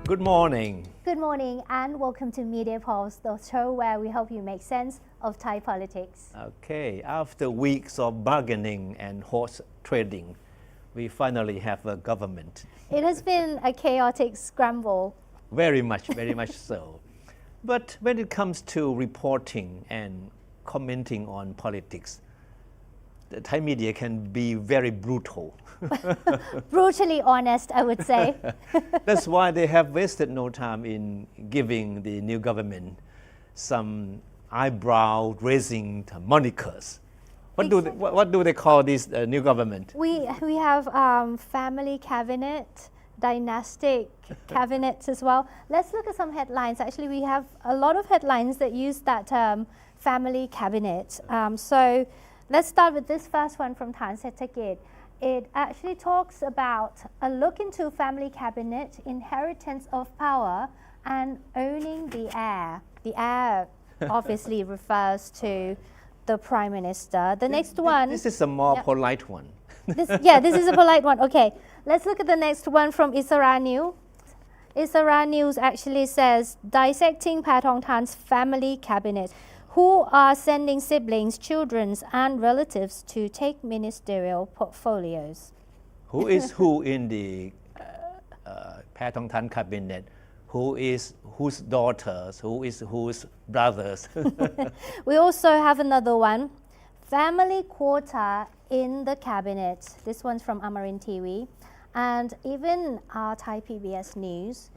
Good morning. Good morning and welcome to Media Pulse, the show where we help you make sense of Thai politics. Okay, after weeks of bargaining and horse trading, we finally have a government. It has been a chaotic scramble. Very much so. But when it comes to reporting and commenting on politics, the Thai media can be very brutal. Brutally honest, I would say. That's why they have wasted no time in giving the new government some eyebrow-raising monikers. What do they call this new government? We have family cabinet, dynastic cabinets as well. Let's look at some headlines. Actually, we have a lot of headlines that use that term, family cabinet. So let's start with this first one from Than Sethakit. It actually talks about a look into family cabinet, inheritance of power, and owning the heir. The heir obviously refers to the Prime Minister. The next one. This is a more polite one. This is a polite one. Okay, let's look at the next one from Isara News. Isara News actually says, dissecting Paetongtarn's family cabinet, who are sending siblings, children, and relatives to take ministerial portfolios. Who is who in the Paetongtarn cabinet? Who is whose daughters? Who is whose brothers? We also have another one, family quota in the cabinet. This one's from Amarin TV. And even our Thai PBS News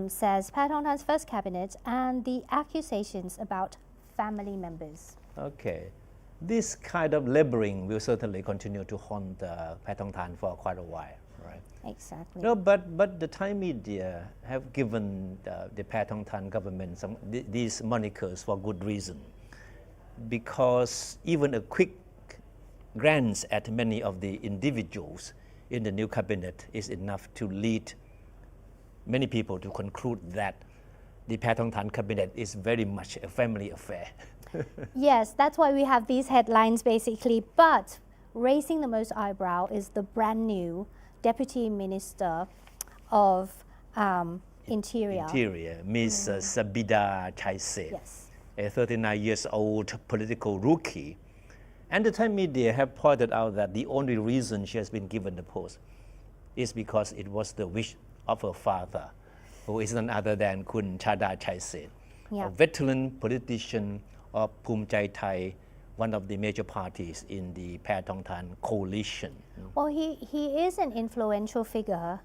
says Paetongtarn's first cabinet and the accusations about family members. Okay. This kind of laboring will certainly continue to haunt Paetongtarn for quite a while, right? Exactly. No, but the Thai media have given the Paetongtarn government these monikers for good reason. Because even a quick glance at many of the individuals in the new cabinet is enough to lead many people to conclude that the Paetongtarn cabinet is very much a family affair. Yes, that's why we have these headlines basically. But raising the most eyebrow is the brand new Deputy Minister of Interior. Ms. Sabida Chaise, Yes. a 39 years old political rookie. And the Thai media have pointed out that the only reason she has been given the post is because it was the wish of her father, who is none other than Kun Chada Chaise, a veteran politician of Phumchai Thai, one of the major parties in the Paetongtarn coalition. Well, he is an influential figure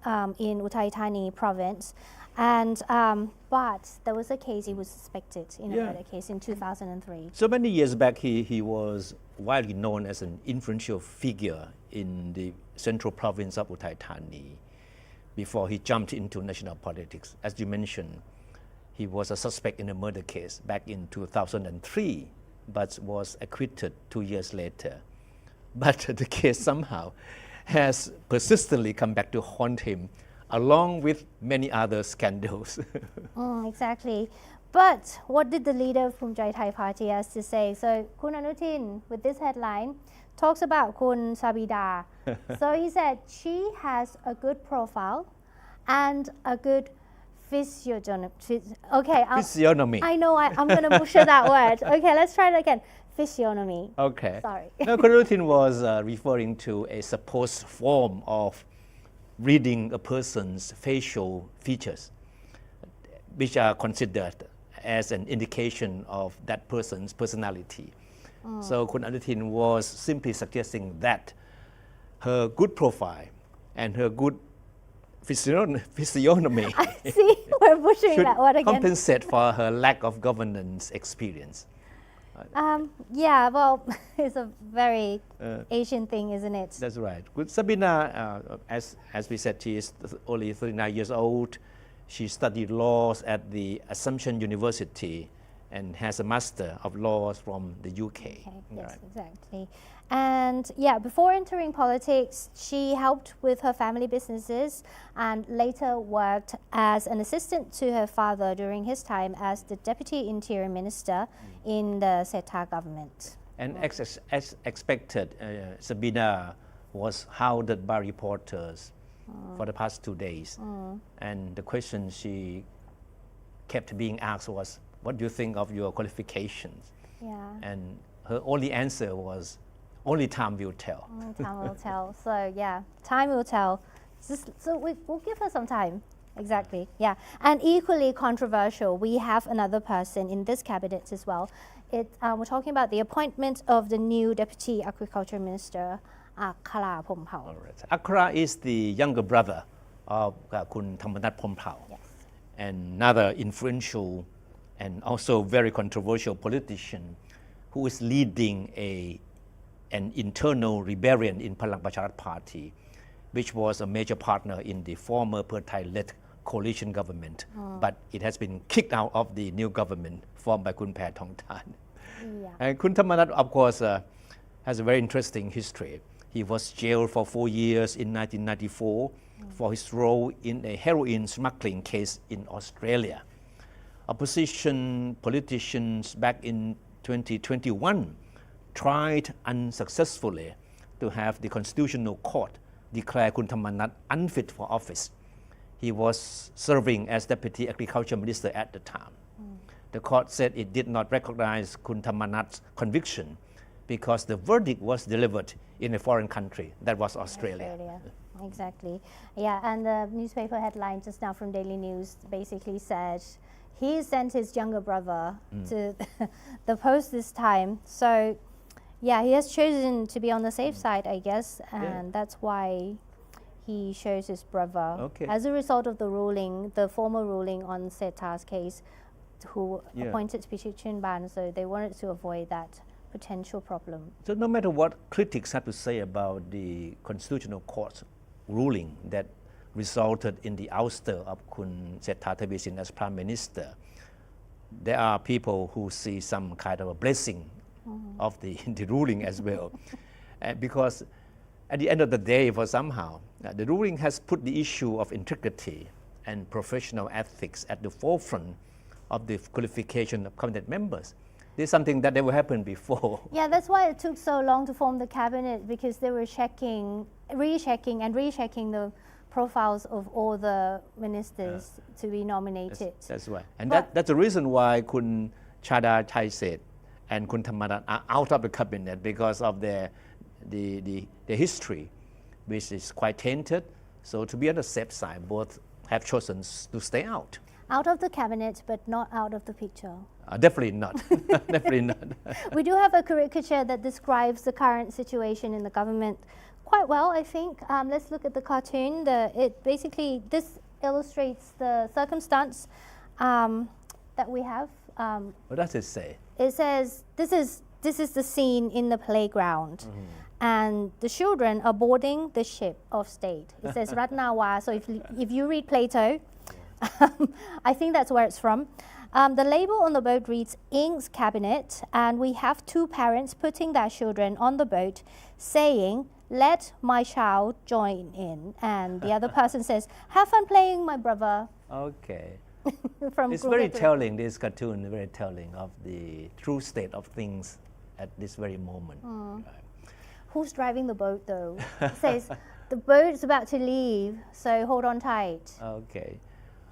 in Uthai Thani province, and but there was a case he was suspected in a murder case in 2003. So many years back, he was widely known as an influential figure in the central province of Uthai Thani before he jumped into national politics. As you mentioned, he was a suspect in a murder case back in 2003, but was acquitted 2 years later. But the case somehow has persistently come back to haunt him, along with many other scandals. Exactly. But what did the leader of Phumchai Thai party has to say? So Kun Anutin, with this headline, talks about Kun Sabida. So he said she has a good profile and a good physiognomy. Okay, Physiognomy. I know I'm going to butcher that word. Okay, let's try it again. Physiognomy. Okay. Sorry. Now, Kun Anutin was referring to a supposed form of reading a person's facial features, which are considered as an indication of that person's personality. So Kun Anutin was simply suggesting that her good profile and her good physiognomy See, we're butchering should that word again. compensate for her lack of governance experience. Yeah, well, it's a very Asian thing, isn't it? That's right. Good. Sabina, as we said, she is only 39 years old. She studied laws at the Assumption University and has a Master of Laws from the UK. Okay, yes, exactly. And yeah, before entering politics, she helped with her family businesses and later worked as an assistant to her father during his time as the Deputy Interior Minister in the Seta government. And as expected, Sabina was hounded by reporters for the past 2 days. And the question she kept being asked was, what do you think of your qualifications? Yeah. And her only answer was, only time will tell. Only time will tell. So yeah, time will tell. So we'll give her some time. Exactly. Yeah. And equally controversial, we have another person in this cabinet as well. We're talking about the appointment of the new Deputy Agriculture Minister, Clare. Accra is the younger brother of Kun Thammanat Phomphao, Yes. and another influential and also very controversial politician who is leading an internal rebellion in Palang Pracharat Party, which was a major partner in the former Thai-led coalition government, but it has been kicked out of the new government formed by Kun Paetongtarn. Yeah. And Kun Thammanat, of course, has a very interesting history. He was jailed for 4 years in 1994 for his role in a heroin smuggling case in Australia. Opposition politicians back in 2021 tried unsuccessfully to have the Constitutional Court declare Kun Thammanat unfit for office. He was serving as Deputy Agriculture Minister at the time. The court said it did not recognize Kun Thammanat's conviction because the verdict was delivered in a foreign country, that was Australia. Exactly. Yeah, and the newspaper headline just now from Daily News basically said he sent his younger brother to the post this time. So yeah, he has chosen to be on the safe side, I guess, and that's why he shows his brother. Okay. As a result of the ruling, the formal ruling on Seta's case, who appointed Patchimanon Ban, so they wanted to avoid that potential problem. So no matter what critics have to say about the Constitutional Court's ruling that resulted in the ouster of Kun Seta Thavisin as Prime Minister, there are people who see some kind of a blessing of the ruling as well. Because at the end of the day, for somehow, the ruling has put the issue of integrity and professional ethics at the forefront of the qualification of cabinet members. This is something that never happened before. Yeah, that's why it took so long to form the cabinet, because they were rechecking the profiles of all the ministers to be nominated. That's right. And that's the reason why Kun Chada Thaiset and Kun Thammanat are out of the cabinet, because of the history, which is quite tainted. So to be on the safe side, both have chosen to stay out. Out of the cabinet, but not out of the picture. Definitely not. Definitely not. We do have a caricature that describes the current situation in the government quite well, I think. Let's look at the cartoon. This illustrates the circumstance that we have. What does it say? It says, this is the scene in the playground. And the children are boarding the ship of state. It says Ratnawa. So if you read Plato, I think that's where it's from. The label on the boat reads Ing's Cabinet, and we have two parents putting their children on the boat saying, let my child join in. And the other person says, have fun playing, my brother. Okay. It's very telling, this cartoon, very telling of the true state of things at this very moment. Right. Who's driving the boat, though? It says, the boat's about to leave, so hold on tight. Okay.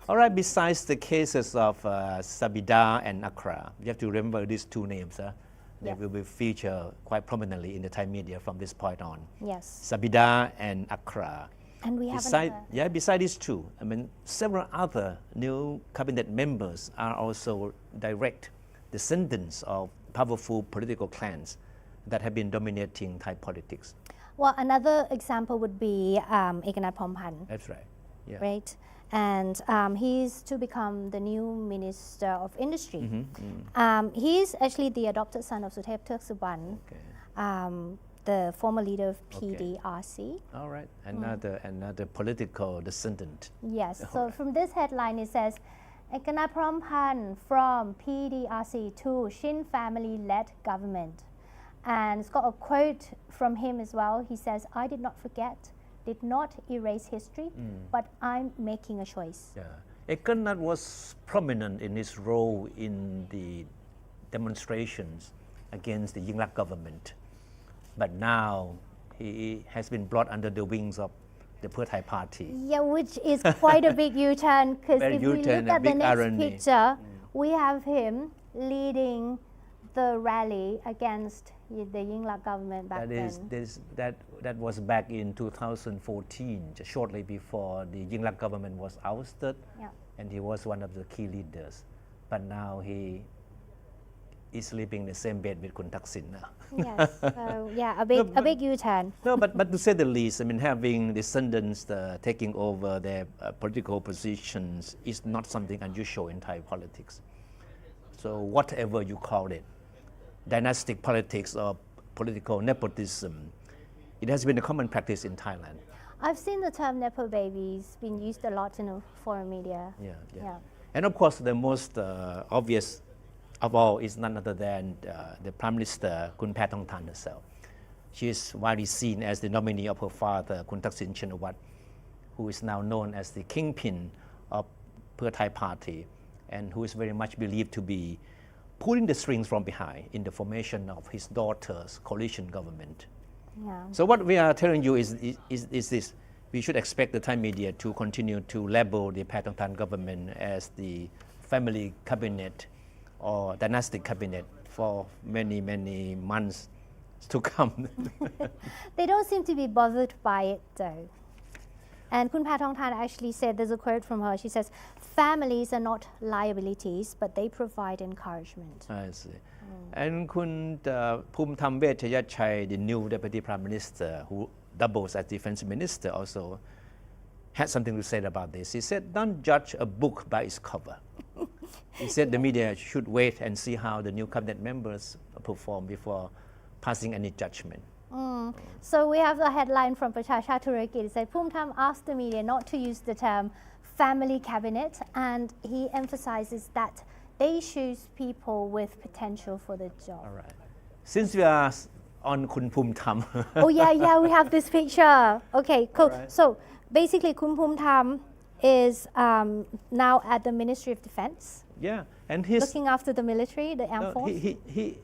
All right, besides the cases of Sabida and Accra, you have to remember these two names. They will be featured quite prominently in the Thai media from this point on. Yes. Sabida and Accra. And we have Beside these two, I mean, several other new cabinet members are also direct descendants of powerful political clans that have been dominating Thai politics. Well, another example would be Ekanath Phompan. That's right. Yeah. right? And he's to become the new Minister of Industry. He's actually the adopted son of Suthep Thaugsuban, the former leader of PDRC. All right, another political descendant. Yes, so from this headline it says, Ekana Prompan from PDRC to Shin family-led government. And it's got a quote from him as well. He says, I did not forget, did not erase history, but I'm making a choice. Yeah. Ekana was prominent in his role in the demonstrations against the Yingluck government. But now he has been brought under the wings of the Thai party. Yeah, which is quite a big U-turn, because if we look at the next picture, we have him leading the rally against the Yingluck government back then. That was back in 2014, just shortly before the Yingluck government was ousted, and he was one of the key leaders. But now he is sleeping in the same bed with Kun Thaksin now. Yes, so yeah, a big U-turn. No, but to say the least, I mean, having descendants taking over their political positions is not something unusual in Thai politics. So whatever you call it, dynastic politics or political nepotism, it has been a common practice in Thailand. I've seen the term nepo-babies being used a lot in foreign media. Yeah. And of course, the most obvious of all is none other than the Prime Minister, Kun Paetongtarn herself. She is widely seen as the nominee of her father, Kun Thaksin Shinawatra, who is now known as the kingpin of the Thai party, and who is very much believed to be pulling the strings from behind in the formation of his daughter's coalition government. Yeah. So what we are telling you is this: we should expect the Thai media to continue to label the Paetongtarn government as the family cabinet or dynastic cabinet for many, many months to come. They don't seem to be bothered by it though. And Kun Paetongtarn actually said, there's a quote from her, she says, families are not liabilities, but they provide encouragement. I see. And Kun Phumtham Thepchai, the new Deputy Prime Minister, who doubles as Defense Minister, also had something to say about this. He said, don't judge a book by its cover. He said the media should wait and see how the new cabinet members perform before passing any judgment. So we have a headline from Prachacha Thurakit. It said, Phumtham asked the media not to use the term family cabinet, and he emphasizes that they choose people with potential for the job. All right. Since we are on Kun Phumtham. Oh yeah, we have this picture. Okay, cool. Right. So basically, Kun Phumtham is now at the Ministry of Defense. Yeah, and he's looking after the military, the armed force. He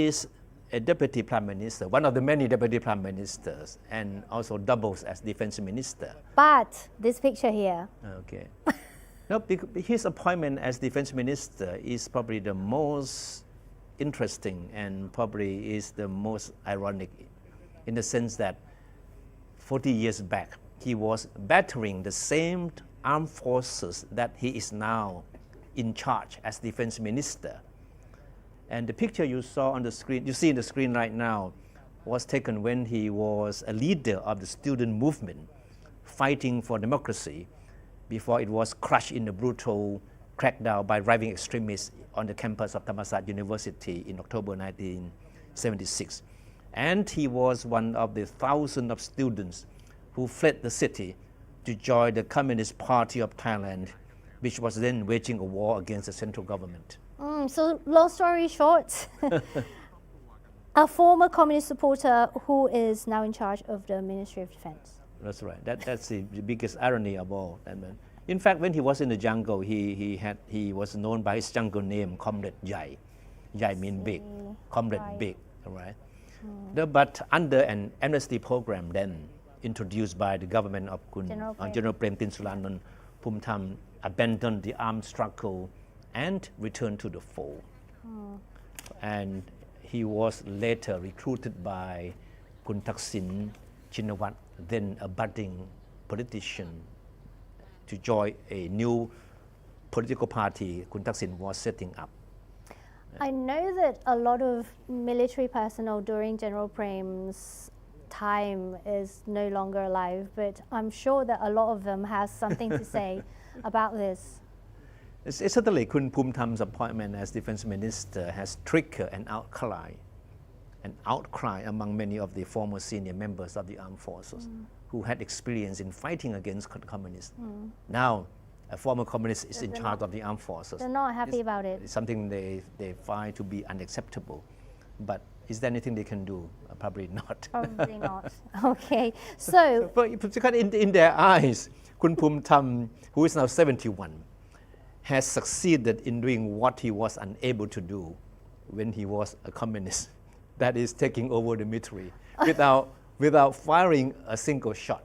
is a deputy prime minister, one of the many deputy prime ministers, and also doubles as defense minister. But this picture here. Okay. No, his appointment as defense minister is probably the most interesting and probably is the most ironic, in the sense that 40 years back, he was battering the same armed forces that he is now in charge as defense minister. And the picture you saw on the screen, you see on the screen right now, was taken when he was a leader of the student movement fighting for democracy before it was crushed in a brutal crackdown by right-wing extremists on the campus of Thammasat University in October 1976. And he was one of the thousands of students who fled the city to join the Communist Party of Thailand, which was then waging a war against the central government. So long story short, a former communist supporter who is now in charge of the Ministry of Defense. That's right. That's the biggest irony of all. In fact, when he was in the jungle, he was known by his jungle name, Comrade Yai. Yai means big, Comrade Big, right? But under an amnesty program then introduced by the government of General Prem Tinsulanont, Phumtham abandoned the armed struggle and returned to the fold. And he was later recruited by Kun Thaksin Shinawatra, then a budding politician, to join a new political party Kun Thaksin was setting up. I know that a lot of military personnel during General Prem's time is no longer alive, but I'm sure that a lot of them has something to say about this. Certainly, Kun Phumtham's appointment as defense minister has triggered an outcry among many of the former senior members of the armed forces who had experience in fighting against communists. Now, a former communist is in charge of the armed forces. They're not happy about it. It's something they find to be unacceptable. But is there anything they can do? Probably not. Probably not. Okay, so But in their eyes, Kun Phumtham, who is now 71, has succeeded in doing what he was unable to do when he was a communist. That is taking over the military without firing a single shot.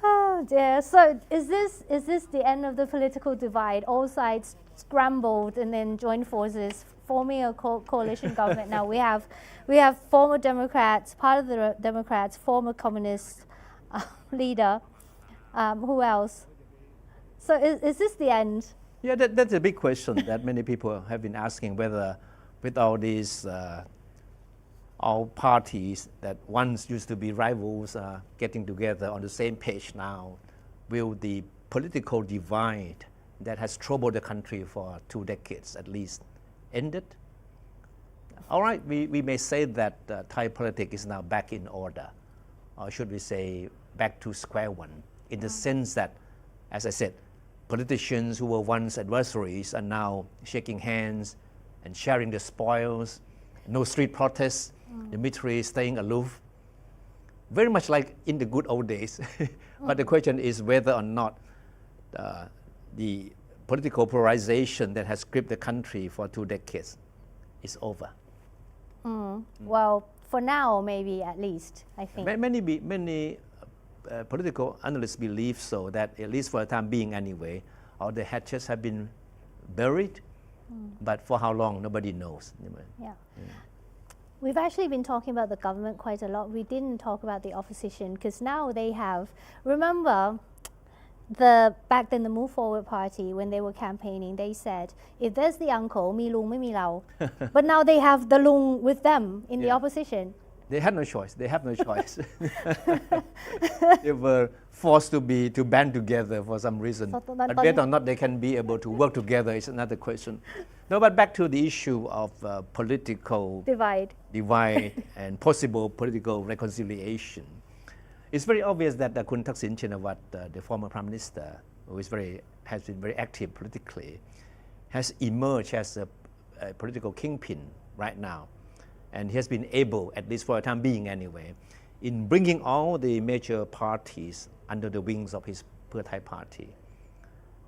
oh dear. So is this the end of the political divide? All sides scrambled and then joined forces, forming a coalition government. Now we have former Democrats, part of the Democrats, former communist leader. Who else? So is this the end? Yeah, that's a big question that many people have been asking, whether with all these all parties that once used to be rivals getting together on the same page now, will the political divide that has troubled the country for 2 decades at least ended? All right, we may say that Thai politics is now back in order, or should we say back to square one, in the sense that, as I said, politicians who were once adversaries are now shaking hands and sharing the spoils, no street protests, the military staying aloof, very much like in the good old days. But the question is whether or not the political polarization that has gripped the country for 2 decades is over. Well, for now, maybe at least, I think. Many political analysts believe so, that at least for the time being anyway, all the hatches have been buried, but for how long, nobody knows. Yeah. We've actually been talking about the government quite a lot. We didn't talk about the opposition, because now they have, remember, back then the Move Forward Party, when they were campaigning, they said, if there's the uncle, mi lung, mi lao. But now they have the lung with them in the opposition. They had no choice. They have no choice. They were forced to band together for some reason. But whether or not they can be able to work together is another question. No, but back to the issue of political divide and possible political reconciliation. It's very obvious that Kun Thaksin Shinawatra, the former Prime Minister, who has been very active politically, has emerged as a political kingpin right now. And he has been able, at least for the time being anyway, in bringing all the major parties under the wings of his Pheu Thai party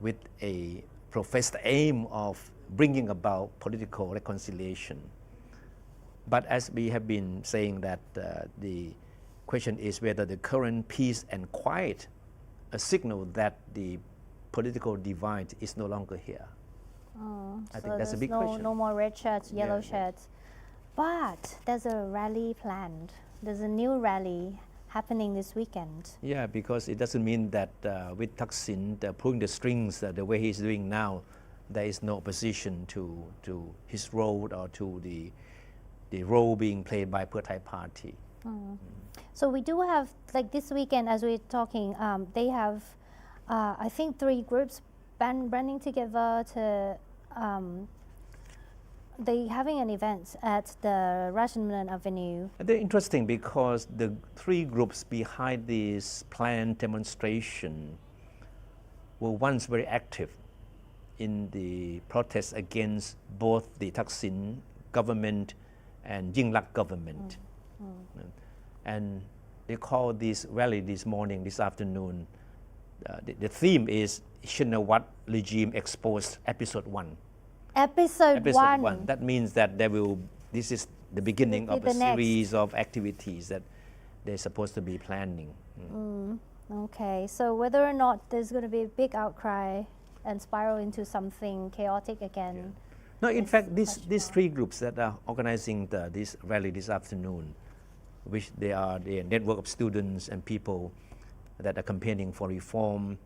with a professed aim of bringing about political reconciliation. But as we have been saying, that the question is whether the current peace and quiet a signal that the political divide is no longer here. I think that's a big question. No more red shirts, yellow shirts. But there's a rally planned. There's a new rally happening this weekend. Yeah, because it doesn't mean that with Thaksin pulling the strings the way he's doing now, there is no opposition to his role or to the role being played by Pheu Thai party. So we do have, like this weekend as we're talking, they have, I think 3 groups banding together to, they're having an event at the Patchimanon Avenue. They're interesting because the 3 groups behind this planned demonstration were once very active in the protests against both the Thaksin government and Yingluck government. And they call this rally this afternoon, the theme is Shinawatra regime exposed episode 1. Episode 1. That means that this is the beginning of a series of activities that they're supposed to be planning. Okay, so whether or not there's going to be a big outcry and spiral into something chaotic again. No, in fact, these 3 groups that are organizing this rally this afternoon, which they are the network of students and people that are campaigning for reform,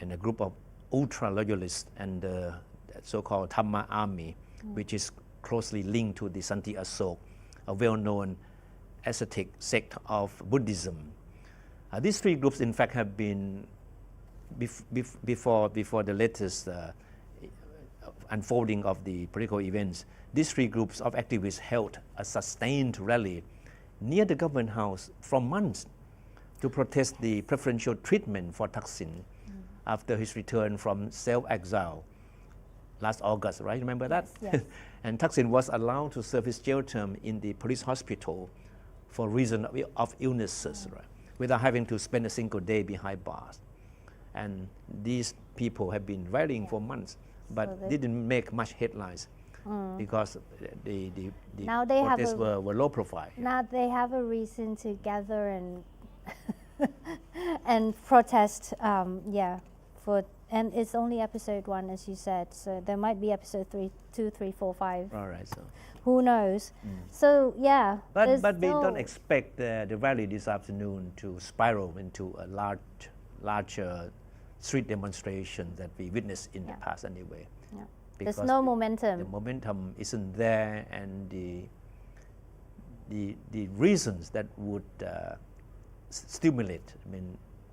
and a group of ultra-loyalists and the so-called Dhamma army, which is closely linked to the Santi Asok, a well-known ascetic sect of Buddhism. These three groups, in fact, have been before the latest unfolding of the political events. These three groups of activists held a sustained rally near the government house for months to protest the preferential treatment for Thaksin after his return from self-exile last August, right? Remember that? Yes. And Thaksin was allowed to serve his jail term in the police hospital for reason of illnesses, right? Without having to spend a single day behind bars. And these people have been rallying for months, but So didn't make much headlines because the Now they have protests were low profile. Now they have a reason to gather and and protest. And it's only episode 1, as you said. So there might be episode 3, 2, 3, 4, 5. All right, so. Who knows? So yeah. But we don't expect the rally this afternoon to spiral into a larger street demonstration that we witnessed in the past anyway. Yeah. Because There's no momentum. The momentum isn't there, and the reasons that would stimulate,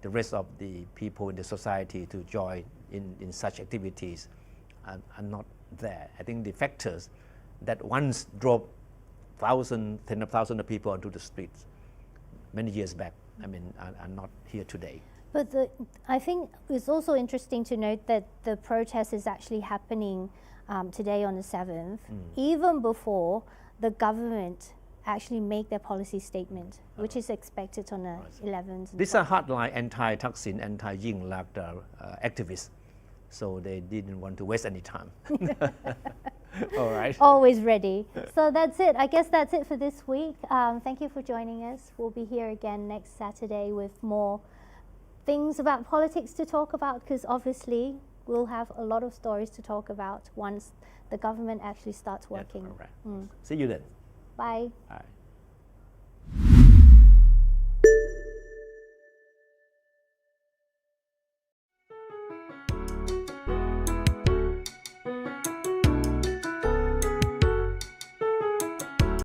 the rest of the people in the society to join in such activities are not there. I think the factors that once drove tens of thousands of people onto the streets many years back, are not here today. But I think it's also interesting to note that the protest is actually happening today on the 7th, even before the government actually make their policy statement, which is expected on the 11th. These are hardline anti-Thaksin, anti-Ying activists, so they didn't want to waste any time. All right. Always ready. So that's it. I guess that's it for this week. Thank you for joining us. We'll be here again next Saturday with more things about politics to talk about, because obviously we'll have a lot of stories to talk about once the government actually starts working. All right. See you then. Bye. All right.